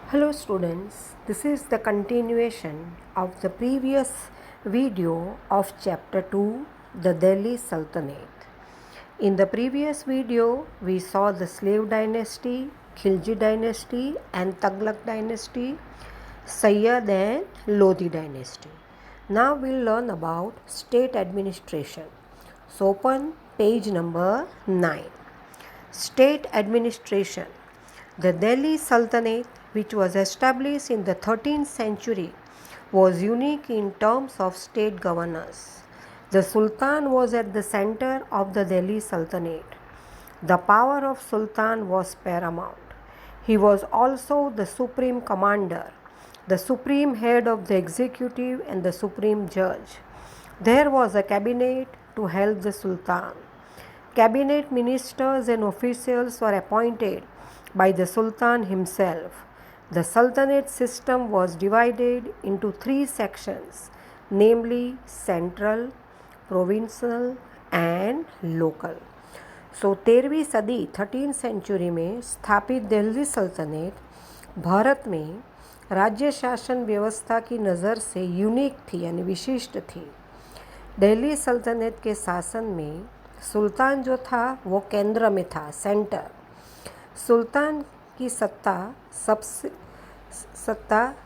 Hello students, this is the continuation of the previous video of chapter 2, the Delhi Sultanate. In the previous video, we saw the slave dynasty, Khilji dynasty and Tughlaq dynasty, Sayyid and Lodi dynasty. Now we'll learn about state administration. So open page number 9. State administration. The Delhi Sultanate, which was established in the 13th century, was unique in terms of state governance. The Sultan was at the center of the Delhi Sultanate. The power of Sultan was paramount. He was also the supreme commander, the supreme head of the executive, and the supreme judge. There was a cabinet to help the Sultan. Cabinet ministers and officials were appointed by the Sultan himself. The Sultanate system was divided into three sections, namely central, provincial and local. सो 13वीं सदी 13th century में स्थापित दिल्ली सल्तनत भारत में राज्य शासन व्यवस्था की नज़र से यूनिक थी यानी विशिष्ट थी। दिल्ली सल्तनत के शासन में सुल्तान जो था वो केंद्र में था, सेंटर। सुल्तान की सत्ता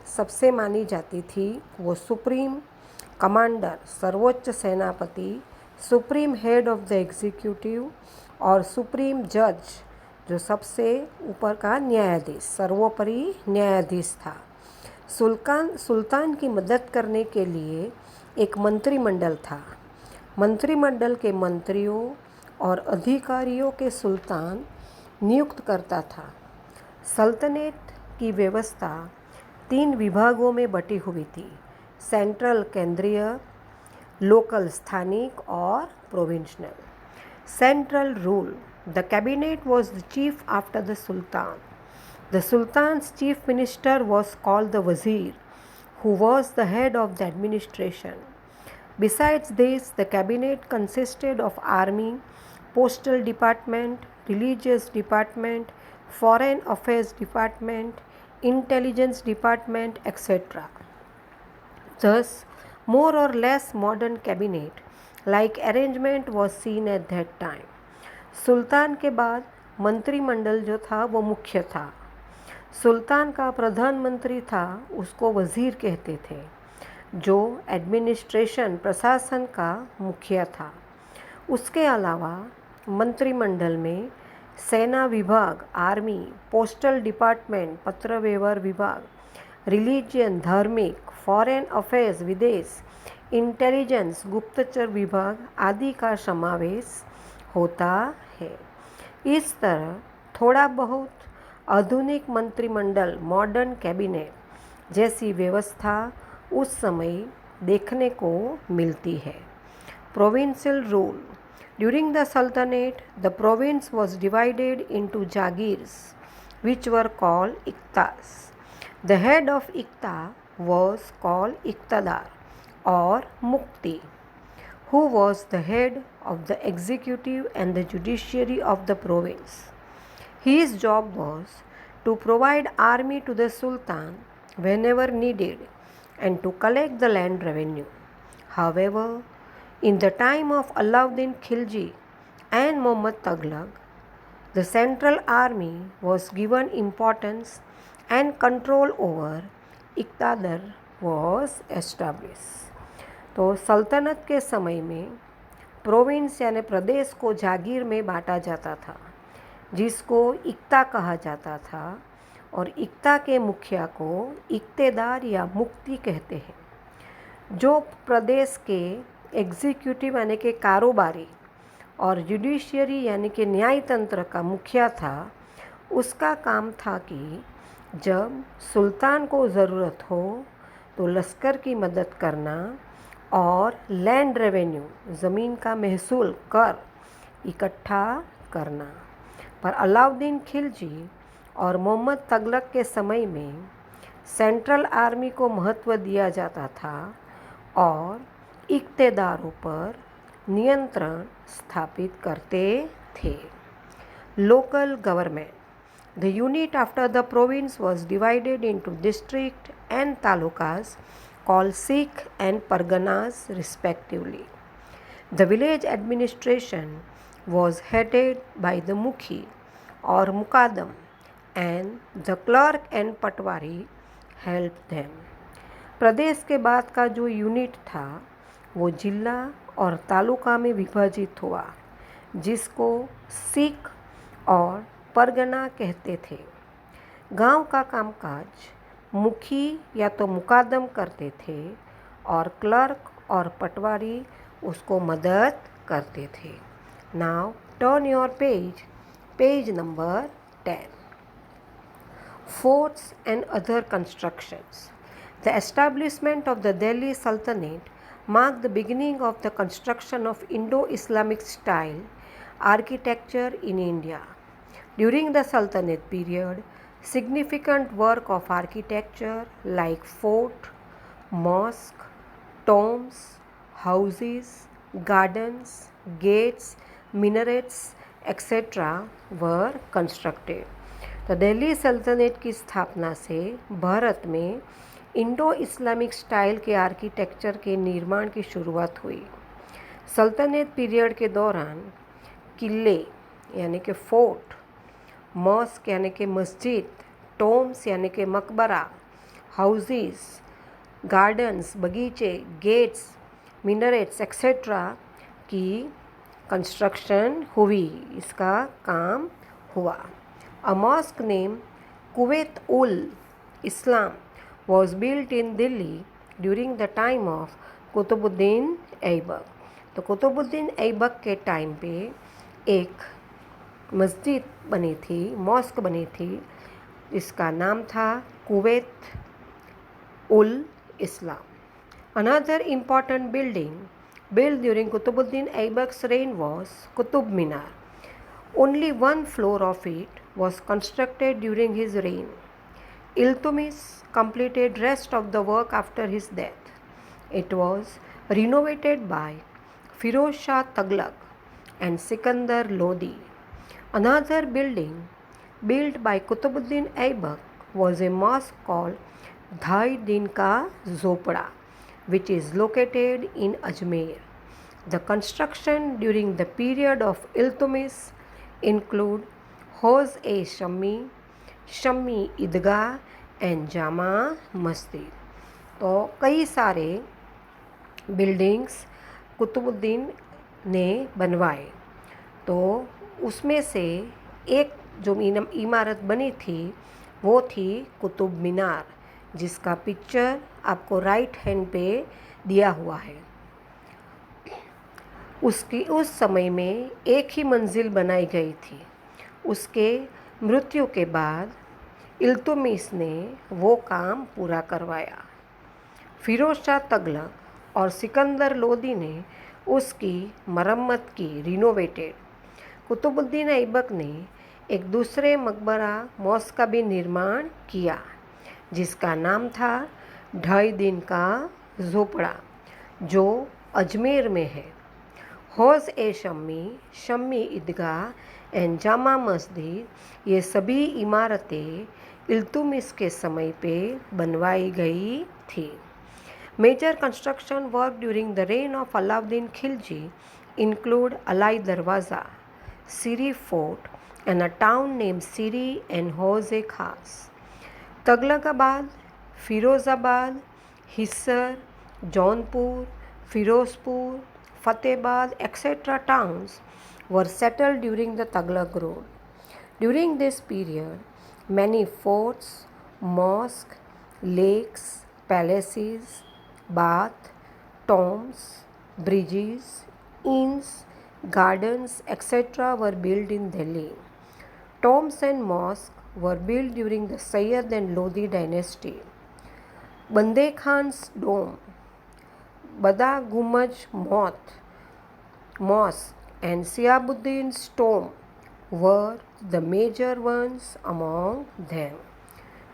सबसे मानी जाती थी। वो सुप्रीम कमांडर, सर्वोच्च सेनापति, supreme head of the executive और सुप्रीम जज जो सबसे ऊपर का न्यायाधीश, सर्वोपरि न्यायाधीश था। सुल्तान की मदद करने के लिए एक मंत्रिमंडल था। मंत्रिमंडल के मंत्रियों और अधिकारियों के सुल्तान नियुक्त करता था। सल्तनत की व्यवस्था 3 विभागों में बटी हुई थी, सेंट्रल केंद्रीय, लोकल स्थानिक और provincial. Central rule, the cabinet was the chief after the Sultan. The Sultan's chief minister was called the Wazir, who was the head of the administration. Besides this, the cabinet consisted of army, postal department, religious department, foreign affairs department, intelligence department, etc. Thus, more or less modern cabinet like arrangement was seen at that time. सुल्तान के बाद मंत्रिमंडल जो था वो मुख्य था। सुल्तान का प्रधानमंत्री था, उसको वज़ीर कहते थे, जो एडमिनिस्ट्रेशन, प्रशासन का मुखिया था। उसके अलावा मंत्रिमंडल में सेना विभाग, आर्मी, पोस्टल डिपार्टमेंट, पत्र व्यवहार विभाग, रिलीजियन, धार्मिक, फॉरेन अफेयर्स, विदेश, इंटेलिजेंस, गुप्तचर विभाग आदि का समावेश होता है। इस तरह थोड़ा बहुत आधुनिक मंत्रिमंडल, मॉडर्न कैबिनेट जैसी व्यवस्था उस समय देखने को मिलती है। Provincial rule, during the saltanat the province was divided into jagirs which were called iktas. The head of ikta was called iktadar or mukti, who was the head of the executive and the judiciary of the province. His job was to provide army to the sultan whenever needed and to collect the land revenue. However, in the time of Alauddin Khilji and Muhammad Tughlaq, the central army was given importance and control over इक़्तादर was established. तो सल्तनत के समय में province यानी प्रदेश को जागीर में बांटा जाता था, जिसको इक्ता कहा जाता था, और इक्ता के मुखिया को इक्तेदार या मुक्ति कहते हैं। जो प्रदेश के एग्जीक्यूटिव यानी कि कारोबारी और जुडिशियरी यानी कि न्याय तंत्र का मुखिया था, उसका काम था कि जब सुल्तान को ज़रूरत हो तो लश्कर की मदद करना और लैंड रेवेन्यू, ज़मीन का महसूल, कर इकट्ठा करना। पर अलाउद्दीन खिलजी और मोहम्मद तगलक के समय में सेंट्रल आर्मी को महत्व दिया जाता था और इक्तेदारों पर नियंत्रण स्थापित करते थे। Local government, The unit after the province was divided into district and talukas called Sikh and Parganas respectively. The village administration was headed by the Mukhi or Mukadam, and the clerk and Patwari helped them. प्रदेश के बाद का जो unit था वो जिला और तालुका में विभाजित हुआ, जिसको सिख और परगना कहते थे। गांव का कामकाज मुखी या तो मुकादम करते थे और क्लर्क और पटवारी उसको मदद करते थे। Now turn your page number 10. Forts and other constructions. The establishment of the Delhi Sultanate marked the beginning of the construction of Indo-Islamic style architecture in India. During the Sultanate period, significant work of architecture like fort, mosque, tombs, houses, gardens, gates, minarets, etc. were constructed. तो दिल्ली सल्तनत की स्थापना से भारत में Indo Islamic style के architecture के निर्माण की शुरुआत हुई। सल्तनत पीरियड के दौरान किले यानी कि फोर्ट, मॉस्क यानी कि मस्जिद, टोम्स यानी कि मकबरा, हाउसेस, गार्डन्स बगीचे, गेट्स, मिनरेट्स एक्सेट्रा की कंस्ट्रक्शन हुई, इसका काम हुआ। A mosque named Kuwait ul Islam was built in Delhi during the time of Qutubuddin Aibak. तो कुतुबुद्दीन ऐबक के टाइम पे एक मस्जिद बनी थी, मॉस्क बनी थी, जिसका नाम था Kuwait ul Islam. Another important building built during Qutbuddin Aibak's reign was Qutub Minar. Only one floor of it was constructed during his reign. Iltutmish completed rest of the work after his death. It was renovated by Firoz Shah Tughlaq and Sikandar Lodi. Another building built by Qutbuddin Aibak was a mosque called Dhai Din Ka Zopada, which is located in Ajmer. The construction during the period of Iltutmish include Hauz-e-Shammi, Shammi Idgah and Jama Masjid. तो कई सारे buildings Qutubuddin ने बनवाए। तो उसमें से एक जो इमारत बनी थी वो थी कुतुब मीनार, जिसका पिक्चर आपको राइट हैंड पे दिया हुआ है। उसकी उस समय में एक ही मंजिल बनाई गई थी। उसके मृत्यु के बाद इल्तुतमिश ने वो काम पूरा करवाया। फिरोज शाह तगलक और सिकंदर लोदी ने उसकी मरम्मत की, रिनोवेटेड। कुतुबुद्दीन ऐबक ने एक दूसरे मकबरा मॉस्क का भी निर्माण किया, जिसका नाम था ढाई दिन का झोपड़ा, जो अजमेर में है। हौज़-ए-शम्मी, शम्मी ईदगाह एंड जामा मस्जिद, ये सभी इमारतें इल्तुतमिश के समय पे बनवाई गई थी। Major construction work during the reign of Alauddin Khilji include Alai Darwaza, Siri Fort, and a town named Siri and Hauze-Khas. Taghlaqabad, Firozabad, Hisar, Jaunpur, Firozpur, Fatehbad, etc. towns were settled during the Taghlaq rule. During this period, many forts, mosques, lakes, palaces, baths, tombs, bridges, inns, gardens, etc. were built in Delhi. Tombs and mosques were built during the Sayyid and Lodi dynasty. Bande Khan's dome, Bada Gumaj Mosque, and Siabuddin's tomb were the major ones among them.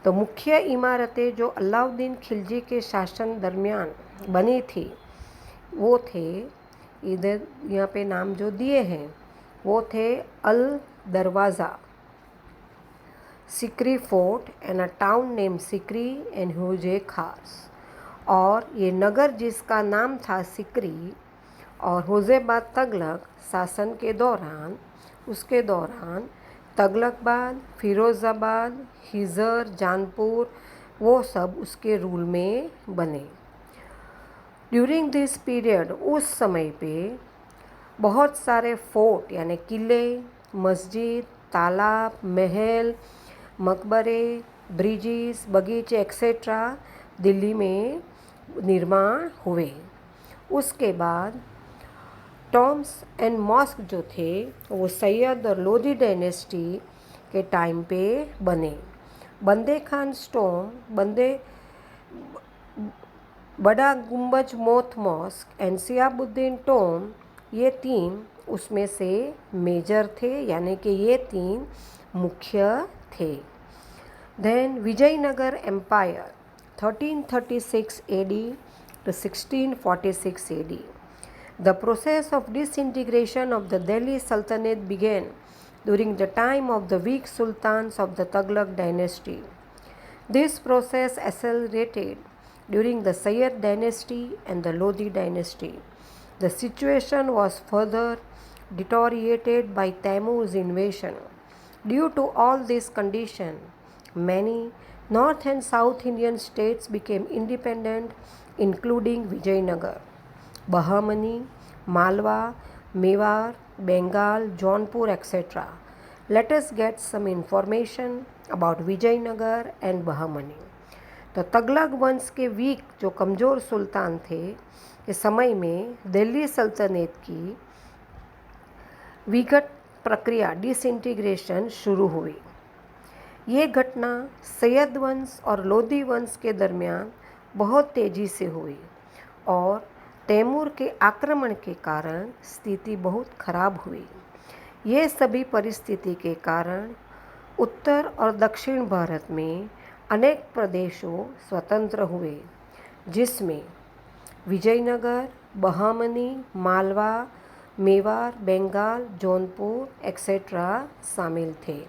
तो मुख्य इमारतें जो अलाउद्दीन खिलजी के शासन दरमियान बनी थी वो थे, इधर यहाँ पे नाम जो दिए हैं वो थे अल दरवाज़ा, Sikri fort and a town name Sikri and हुजे खास। और ये नगर जिसका नाम था सिकरी और होजेबाद तगलक शासन के दौरान, उसके दौरान तगलकबाद, फिरोज़ाबाद, हिजर, जानपुर वो सब उसके रूल में बने। ड्यूरिंग दिस पीरियड, उस समय पे बहुत सारे फोर्ट यानी किले, मस्जिद, तालाब, महल, मकबरे, ब्रिजेस, बगीचे एक्सेट्रा दिल्ली में निर्माण हुए। उसके बाद टॉम्स एंड मॉस्क जो थे वो सैयद और लोधी डायनेस्टी के टाइम पे बने। बंदे खान स्टोम, बड़ा गुम्बज मोथ मॉस्क एंड सियाबुद्दीन टोम, ये तीन उसमें से मेजर थे, यानी कि ये तीन मुख्य थे। Then Vijayanagara empire 1336 AD to 1646 AD. The process of disintegration of the Delhi Sultanate began during the time of the weak sultans of the Tughlaq dynasty. This process accelerated during the Sayyid dynasty and the Lodi dynasty. The situation was further deteriorated by Taimur's invasion. Due to all these conditions, many North and South Indian states became independent, including Vijayanagar, Bahmani, Malwa, Mewar, Bengal, Jaunpur, etc. Let us get some information about Vijayanagar and Bahmani. तो तगलक वंश के week जो कमज़ोर सुल्तान थे के समय में दिल्ली सल्तनत की विघट प्रक्रिया डिसइंटीग्रेशन शुरू हुई। ये घटना सैयद वंश और लोधी वंश के दरमियान बहुत तेज़ी से हुई और तैमूर के आक्रमण के कारण स्थिति बहुत खराब हुई। ये सभी परिस्थिति के कारण उत्तर और दक्षिण भारत में अनेक प्रदेशों स्वतंत्र हुए, जिसमें विजयनगर, बहामनी, मालवा, मेवाड़, बंगाल, जौनपुर एक्सेट्रा शामिल थे।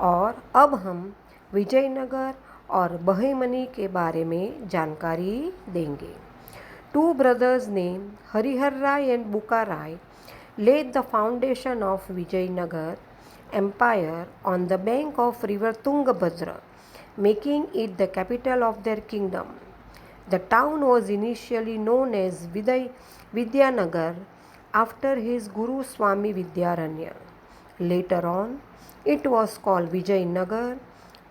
और अब हम विजयनगर और बहमनी के बारे में जानकारी देंगे। Two brothers named Harihar Rai and Buka Rai laid the foundation of Vijayanagar Empire on the bank of river Tungabhadra, making it the capital of their kingdom. The town was initially known as Vidyanagar after his Guru Swami Vidyaranya. Later on, it was called Vijayanagar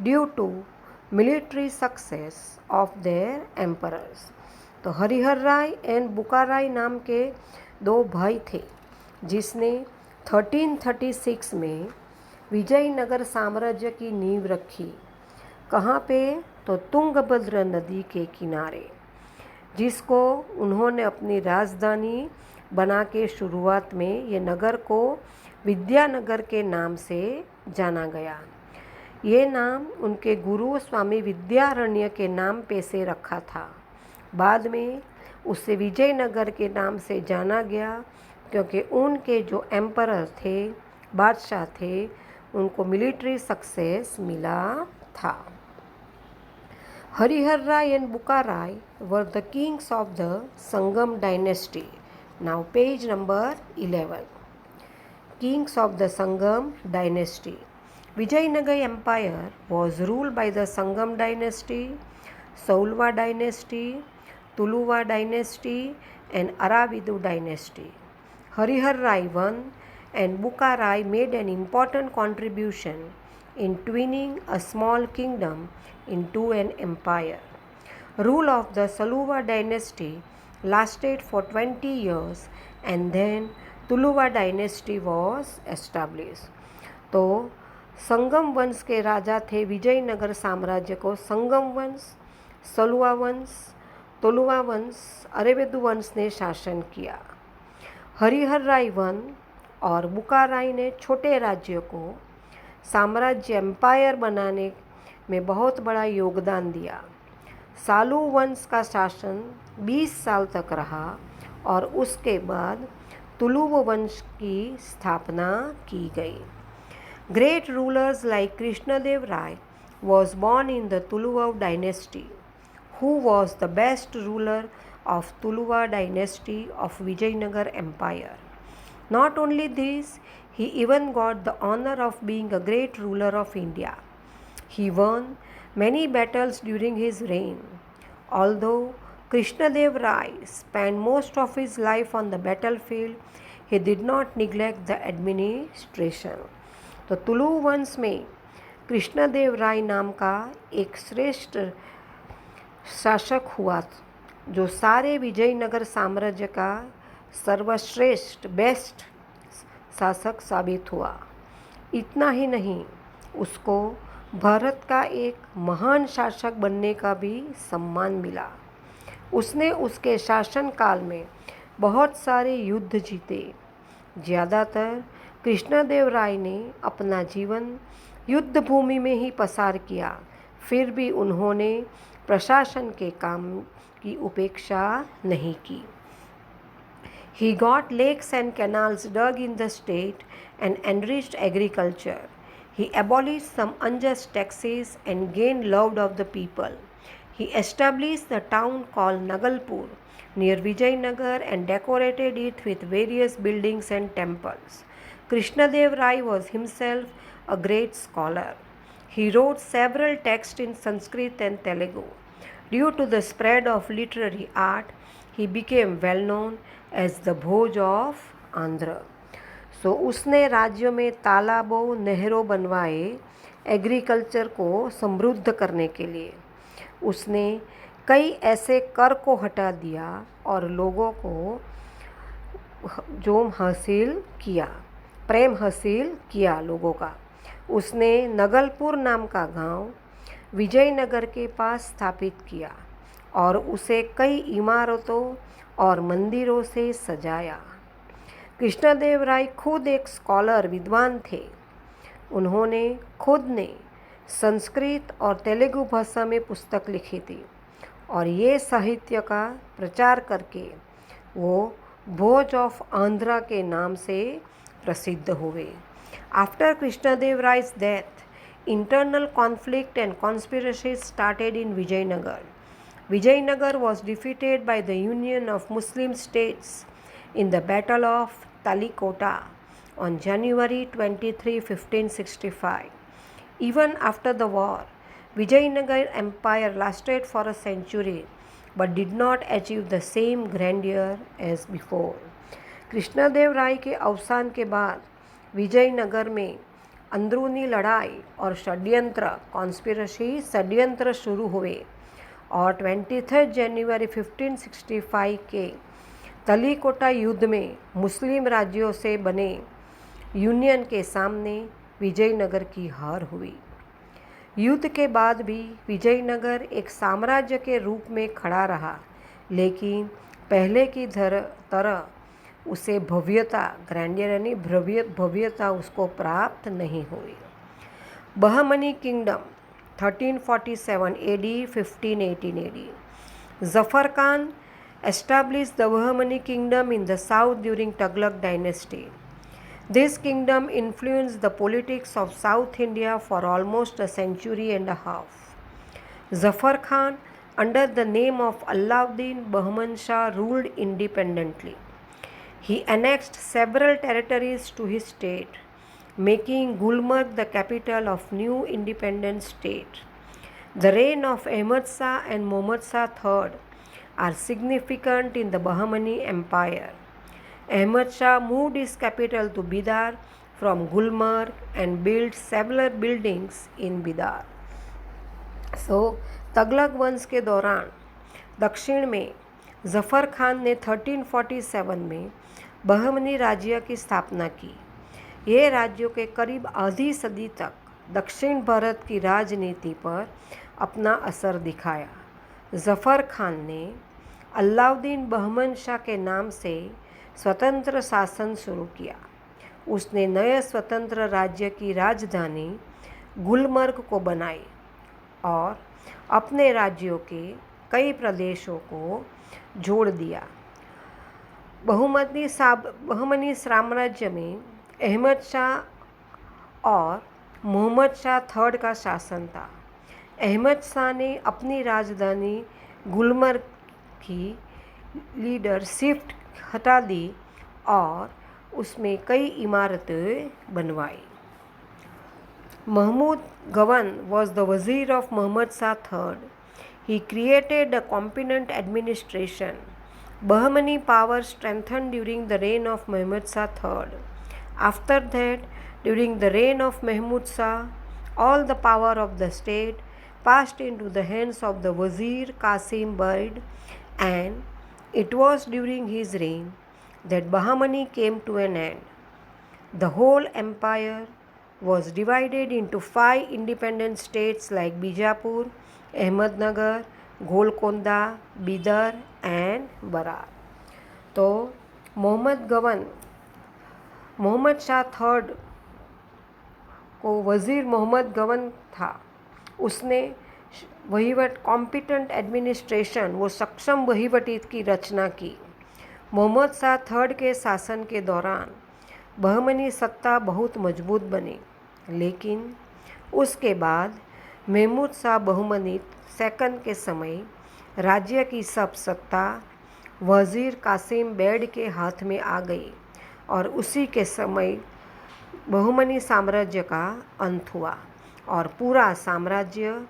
due to military success of their emperors. तो Harihar Rai and Bukka राय नाम के दो भाई थे, जिसने 1336 में विजयनगर साम्राज्य की नींव रखी। कहाँ पे? तो तुंगभद्र नदी के किनारे, जिसको उन्होंने अपनी राजधानी बना के शुरुआत में ये नगर को विद्यानगर के नाम से जाना गया। ये नाम उनके गुरु स्वामी विद्यारण्य के नाम पे से रखा था। बाद में उसे विजयनगर के नाम से जाना गया क्योंकि उनके जो एम्परर थे, बादशाह थे, उनको मिलिट्री सक्सेस मिला था। Harihar Rai and Bukka Rai were the kings of the Sangam dynasty. Now page number 11। Kings of the Sangam dynasty. Vijayanagar Empire was ruled by the Sangam dynasty, Saulva dynasty, Tuluva dynasty and Aravidu dynasty. Harihar Rai I and Buka Rai made an important contribution in twinning a small kingdom into an empire. Rule of the Saluva dynasty lasted for 20 years and then Tuluva dynasty was establish. तो संगम वंश के राजा थे विजयनगर साम्राज्य को संगम वंश, सलुवा वंश, तुलुवा वंश, अरेबिदु वंश ने शासन किया। हरिहर राय वन और बुका राय ने छोटे राज्यों को साम्राज्य एम्पायर बनाने में बहुत बड़ा योगदान दिया। सालू वंश का शासन 20 साल तक रहा और उसके बाद तुलुव वंश की स्थापना की गई। Great rulers like Krishnadev Rai was born in the Tuluva dynasty, who was the best ruler of Tuluva dynasty of Vijayanagar Empire. Not only this, he even got the honor of being a great ruler of India. He won many battles during his reign. Although Krishnadev Rai spent most of his life on the battlefield, he did not neglect the administration. तो तुलु वंश में कृष्णदेव राय नाम का एक श्रेष्ठ शासक हुआ जो सारे विजयनगर साम्राज्य का सर्वश्रेष्ठ बेस्ट शासक साबित हुआ। इतना ही नहीं, उसको भारत का एक महान शासक बनने का भी सम्मान मिला। उसने उसके शासनकाल में बहुत सारे युद्ध जीते। ज़्यादातर कृष्णदेव राय ने अपना जीवन युद्ध भूमि में ही पसार किया, फिर भी उन्होंने प्रशासन के काम की उपेक्षा नहीं की। He got lakes and canals dug in the state and enriched agriculture. He abolished some unjust taxes and gained love of the people. He established the town called Nagalpur near Vijayanagar and decorated it with various buildings and temples. Krishnadev Rai was himself a great scholar. He wrote several texts in Sanskrit and Telugu. Due to the spread of literary art, he became well known as the Bhoj of Andhra. सो उसने राज्यों में तालाबों नहरों बनवाए agriculture को समृद्ध करने के लिए। उसने कई ऐसे कर को हटा दिया और लोगों को जोम हासिल किया, प्रेम हासिल किया लोगों का। उसने नगलपुर नाम का गांव विजयनगर के पास स्थापित किया और उसे कई इमारतों और मंदिरों से सजाया। कृष्णदेव राय खुद एक स्कॉलर विद्वान थे। उन्होंने खुद ने संस्कृत और तेलुगु भाषा में पुस्तक लिखी थी और ये साहित्य का प्रचार करके वो भोज ऑफ आंध्रा के नाम से प्रसिद्ध हुए। After Krishnadev Raya's death, internal conflict and conspiracies started in Vijayanagar. Vijayanagar was defeated by the Union of Muslim States in the Battle of Talikota on January 23, 1565. Even after the war, Vijayanagar Empire lasted for a century but did not achieve the same grandeur as before. Krishnadeva Raya के अवसान के बाद विजयनगर में अंदरूनी लड़ाई और षड्यंत्र शुरू हुए और 23 जनवरी 1565 के तलीकोटा युद्ध में मुस्लिम राज्यों से बने यूनियन के सामने विजयनगर की हार हुई। युद्ध के बाद भी विजयनगर एक साम्राज्य के रूप में खड़ा रहा, लेकिन पहले की तरह उसे भव्यता ग्रैंडियर यानी भव्यता उसको प्राप्त नहीं हुई। Bahmani kingdom 1347 AD 1518 AD. Zafar Khan established the Bahmani kingdom in the south during Tughlaq dynasty. This kingdom influenced the politics of South India for almost a century and a half. Zafar Khan, under the name of Alauddin Bahman Shah, ruled independently. He annexed several territories to his state, making Gulmarg the capital of new independent state. The reign of Ahmad Shah and Muhammad Shah III are significant in the Bahmani Empire. Ahmad Shah moved his capital to Bidar from Gulmarg and built several buildings in Bidar. तगलक वंश के दौरान दक्षिण में जफ़र खान ने 1347 में बहमनी राज्य की स्थापना की। ये राज्यों के करीब आधी सदी तक दक्षिण भारत की राजनीति पर अपना असर दिखाया। जफ़र खान ने अलाउद्दीन बहमन शाह के नाम से स्वतंत्र शासन शुरू किया। उसने नए स्वतंत्र राज्य की राजधानी गुलमर्ग को बनाई और अपने राज्यों के कई प्रदेशों को जोड़ दिया। बहमनी साम्राज्य में अहमद शाह और मोहम्मद शाह थर्ड का शासन था। अहमद शाह ने अपनी राजधानी गुलमर्ग की लीडरशिप हटा दी और उसमें कई इमारतें बनवाई। Mahmud Gawan was the Wazir of Muhammad Shah III. He created a competent administration. Bahmani power strengthened during the reign of Muhammad Shah III. After that, during the reign of Mahmud Shah, all the power of the state passed into the hands of the Wazir Qasim Beg, and it was during his reign that Bahmani came to an end. The whole empire was divided into 5 independent states like Bijapur, Ahmednagar, Golconda, Bidar and Barar. तो Mohammad Shah third को वज़ीर मोहम्मद गवन था। उसने वहीवट competent administration वो सक्षम वहीवटी की रचना की। मोहम्मद शाह थर्ड के शासन के दौरान बहमनी सत्ता बहुत मजबूत बनी, लेकिन उसके बाद महमूद शाह बहमनी सेकंड के समय राज्य की सब सत्ता वज़ीर कासिम बेग के हाथ में आ गई और उसी के समय बहमनी साम्राज्य का अंत हुआ और पूरा साम्राज्य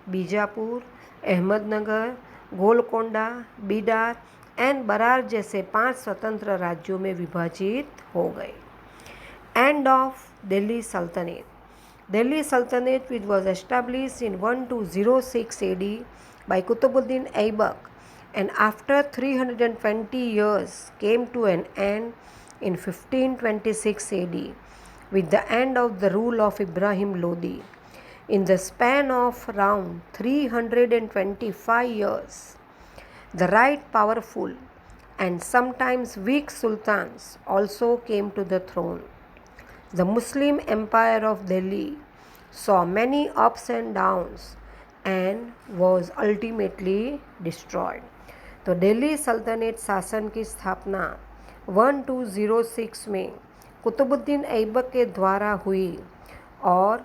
बीजापुर, अहमदनगर, गोलकोंडा, बीडार एंड बरार जैसे 5 स्वतंत्र राज्यों में विभाजित हो गए। End of Delhi Sultanate. Delhi Sultanate, which was established in 1206 AD by Qutbuddin Aibak and after 320 years came to an end in 1526 AD with the end of the rule of Ibrahim Lodi. In the span of around 325 years, the right powerful and sometimes weak sultans also came to the throne. The Muslim Empire of Delhi saw many ups and downs and was ultimately destroyed. तो दिल्ली सल्तनत शासन की स्थापना 1206 में कुतुबुद्दीन ऐबक के द्वारा हुई और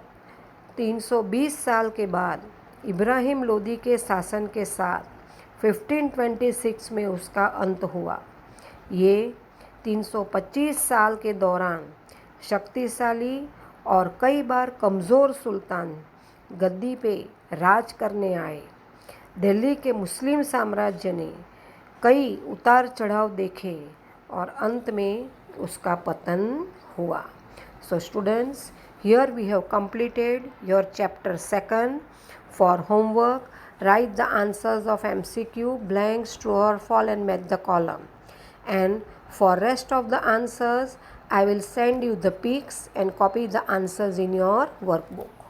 320 साल के बाद इब्राहिम लोदी के शासन के साथ 1526 में उसका अंत हुआ। ये 325 साल के दौरान शक्तिशाली और कई बार कमज़ोर सुल्तान गद्दी पे राज करने आए। दिल्ली के मुस्लिम साम्राज्य ने कई उतार चढ़ाव देखे और अंत में उसका पतन हुआ। So students, here we have completed your chapter 2. For homework, write the answers of MCQ, blanks, true or false and match the column. And for rest of the answers, I will send you the pics and copy the answers in your workbook.